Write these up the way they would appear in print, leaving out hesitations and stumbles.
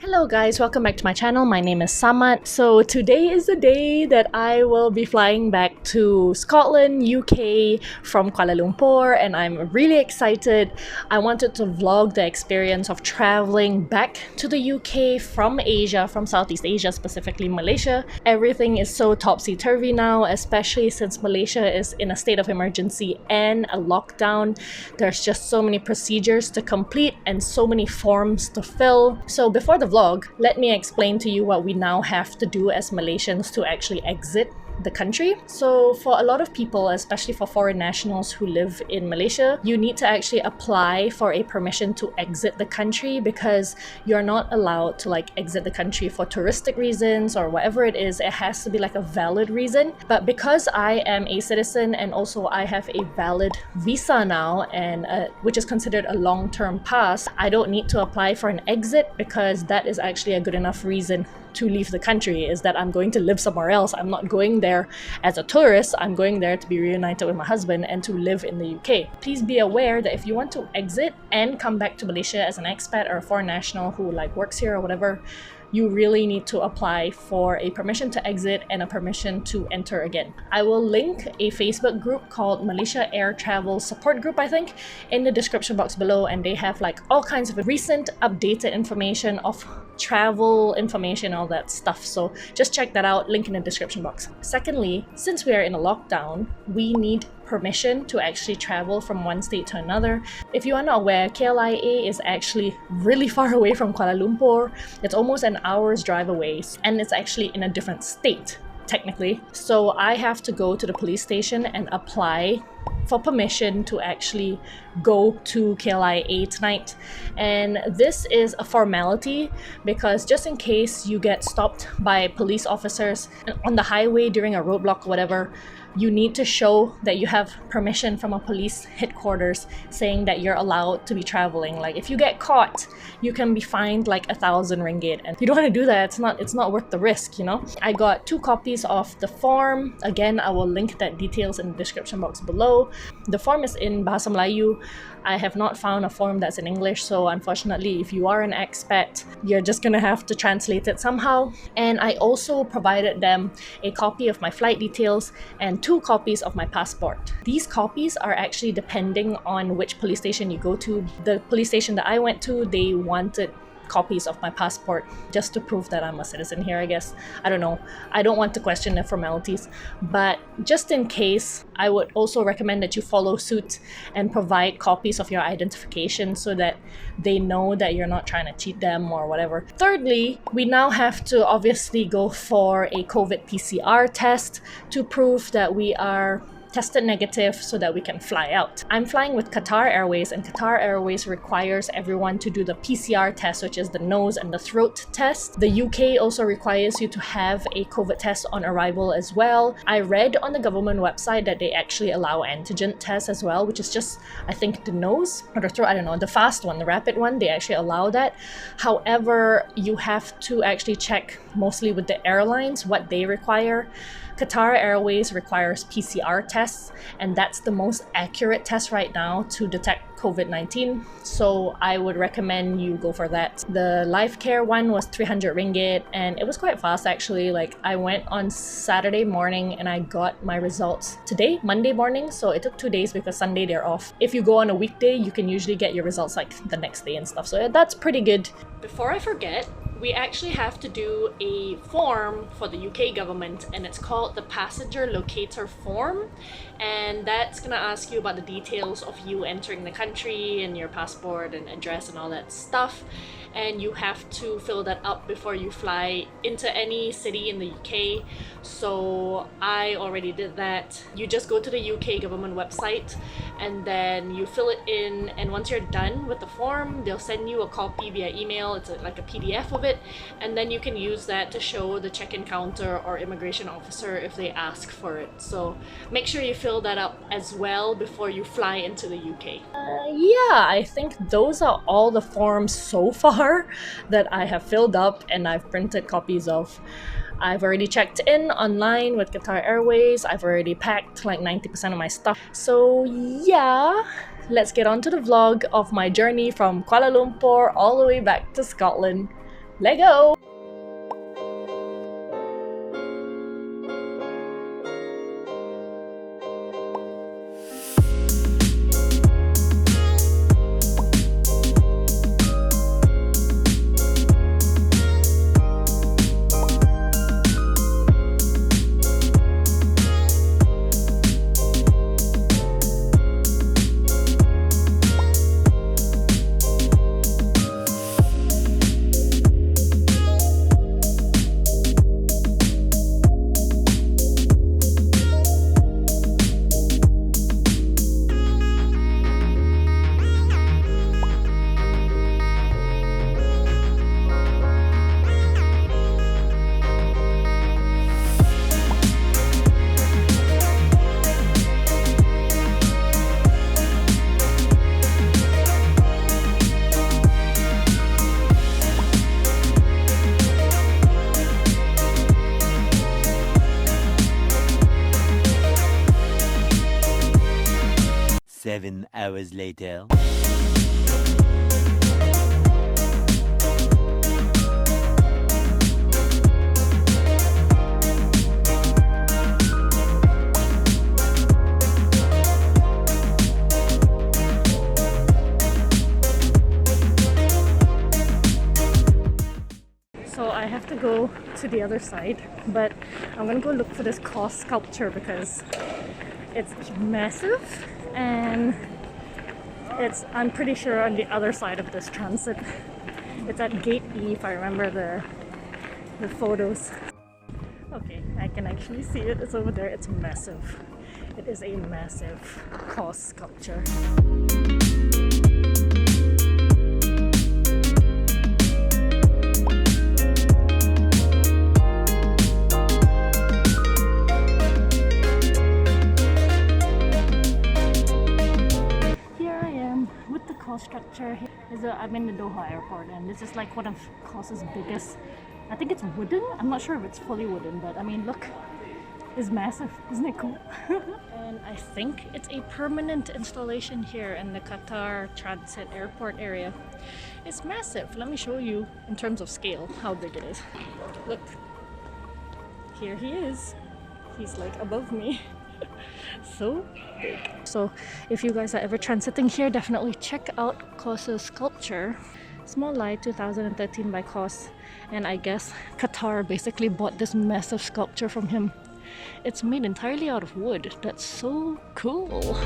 Hello guys, welcome back to my channel. My name is Samad. So today is the day that I will be flying back to Scotland, UK from Kuala Lumpur, and I'm really excited. I wanted to vlog the experience of traveling back to the UK from Asia, from Southeast Asia, specifically Malaysia. Everything is so topsy-turvy now, especially since Malaysia is in a state of emergency and a lockdown. There's just so many procedures to complete and so many forms to fill. So before the vlog, let me explain to you what we now have to do as Malaysians to actually exit the country. So for a lot of people, especially for foreign nationals who live in Malaysia, you need to actually apply for a permission to exit the country because you're not allowed to exit the country for touristic reasons or whatever it is. It has to be a valid reason. But because I am a citizen and also I have a valid visa now, and which is considered a long-term pass, I don't need to apply for an exit because that is actually a good enough reason to leave the country, is that I'm going to live somewhere else. I'm not going there as a tourist. I'm going there to be reunited with my husband and to live in the UK. Please be aware that if you want to exit and come back to Malaysia as an expat or a foreign national who works here or whatever, you really need to apply for a permission to exit and a permission to enter again. I will link a Facebook group called Malaysia Air Travel Support Group, I think, in the description box below, and they have all kinds of recent updated information of travel information, all that stuff. So just check that out, link in the description box. Secondly, since we are in a lockdown, we need permission to actually travel from one state to another. If you are not aware, KLIA is actually really far away from Kuala Lumpur. It's almost an hour's drive away, and it's actually in a different state, technically. So I have to go to the police station and apply for permission to actually go to KLIA tonight. And this is a formality because just in case you get stopped by police officers on the highway during a roadblock or whatever, you need to show that you have permission from a police headquarters saying that you're allowed to be traveling. If you get caught, you can be fined 1,000 ringgit, and you don't want to do that. It's not worth the risk, I got 2 copies of the form. Again, I will link that details in the description box below. The form is in Bahasa Melayu. I have not found a form that's in English, so unfortunately, if you are an expat, you're just gonna have to translate it somehow. And I also provided them a copy of my flight details and 2 copies of my passport. These copies are actually depending on which police station you go to. The police station that I went to, they wanted copies of my passport just to prove that I'm a citizen here, I guess. I don't know. I don't want to question the formalities, but just in case, I would also recommend that you follow suit and provide copies of your identification so that they know that you're not trying to cheat them or whatever. Thirdly, we now have to obviously go for a COVID PCR test to prove that we are tested negative so that we can fly out. I'm flying with Qatar Airways, and Qatar Airways requires everyone to do the PCR test, which is the nose and the throat test. The UK also requires you to have a COVID test on arrival as well. I read on the government website that they actually allow antigen tests as well, which is just, I think, the nose or the throat, I don't know, the fast one, the rapid one, they actually allow that. However, you have to actually check mostly with the airlines what they require. Qatar Airways requires PCR tests, and that's the most accurate test right now to detect COVID-19. So I would recommend you go for that. The life care one was 300 ringgit, and it was quite fast actually. I went on Saturday morning and I got my results today, Monday morning. So it took 2 days because Sunday they're off. If you go on a weekday, you can usually get your results the next day and stuff. So that's pretty good. Before I forget, we actually have to do a form for the UK government, and it's called the Passenger Locator Form, and that's gonna ask you about the details of you entering the country and your passport and address and all that stuff, and you have to fill that up before you fly into any city in the UK. So I already did that. You just go to the UK government website and then you fill it in, and once you're done with the form, they'll send you a copy via email. It's like a PDF of it, and then you can use that to show the check-in counter or immigration officer if they ask for it. So make sure you fill that up as well before you fly into the UK. Yeah, I think those are all the forms so far that I have filled up and I've printed copies of. I've already checked in online with Qatar Airways. I've already packed 90% of my stuff. So yeah, let's get on to the vlog of my journey from Kuala Lumpur all the way back to Scotland. Let go! Seven hours later. So I have to go to the other side, but I'm gonna go look for this cross sculpture because it's massive and I'm pretty sure on the other side of this transit. It's at Gate E if I remember the photos. Okay, I can actually see it. It's over there. It's massive. It is a massive cross sculpture. Structure. I'm in the Doha airport and this is like one of KOS's biggest. I think it's wooden. I'm not sure if it's fully wooden, but I mean look, it's massive. Isn't it cool? And I think it's a permanent installation here in the Qatar Transit Airport area. It's massive. Let me show you in terms of scale how big it is. Look, here he is. He's like above me. So big. So if you guys are ever transiting here, definitely check out KOS's sculpture. Small Light 2013 by KOS, and I guess Qatar basically bought this massive sculpture from him. It's made entirely out of wood. That's so cool.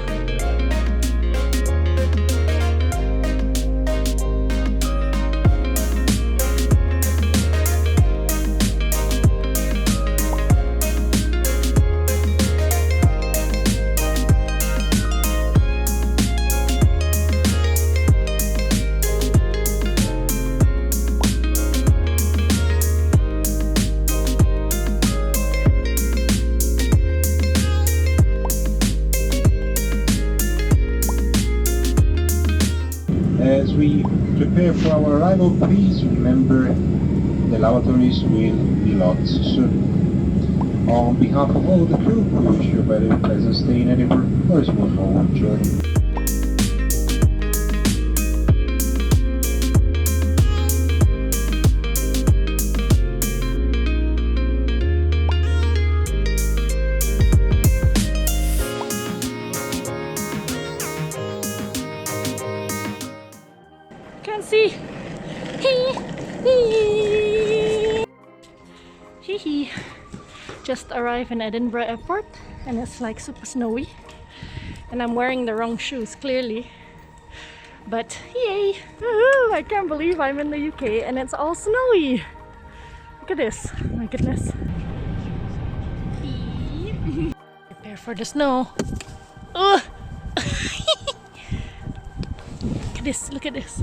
As we prepare for our arrival, please remember the lavatories will be locked soon. On behalf of all the crew, we wish you a very pleasant stay in Edinburgh for a smooth forward journey. Can't see. Hee. Just arrived in Edinburgh Airport and it's like super snowy. And I'm wearing the wrong shoes, clearly. But yay! Woohoo! I can't believe I'm in the UK and it's all snowy. Look at this. Oh my goodness. Prepare for the snow. Ugh. Look at this. Look at this.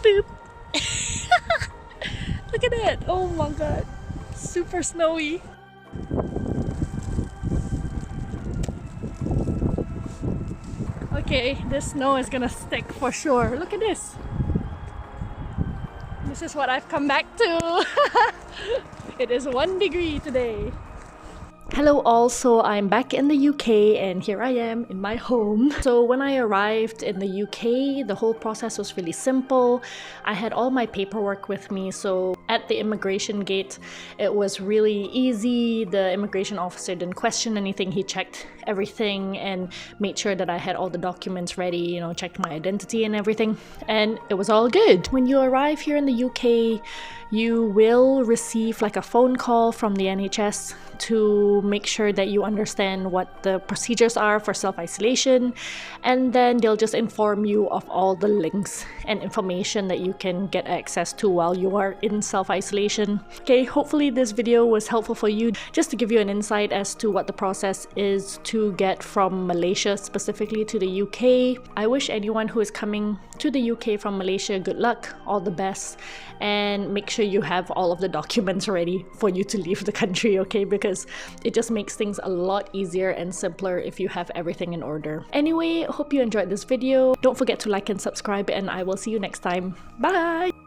Boop. Look at it. Oh my god. Super snowy. Okay, this snow is gonna stick for sure. Look at this. This is what I've come back to. It is 1 degree today. Hello all, so I'm back in the UK and here I am in my home. So when I arrived in the UK, the whole process was really simple. I had all my paperwork with me, so at the immigration gate it was really easy. The immigration officer didn't question anything, he checked everything and made sure that I had all the documents ready, you know, checked my identity and everything, and it was all good. When you arrive here in the UK, you will receive like a phone call from the NHS to make sure that you understand what the procedures are for self-isolation, and then they'll just inform you of all the links and information that you can get access to while you are in self-isolation. Okay, hopefully this video was helpful for you, just to give you an insight as to what the process is to get from Malaysia specifically to the UK. I wish anyone who is coming to the UK from Malaysia good luck, all the best, and make sure you have all of the documents ready for you to leave the country, okay? Because it just makes things a lot easier and simpler if you have everything in order. Anyway, hope you enjoyed this video. Don't forget to like and subscribe, and I will see you next time. Bye!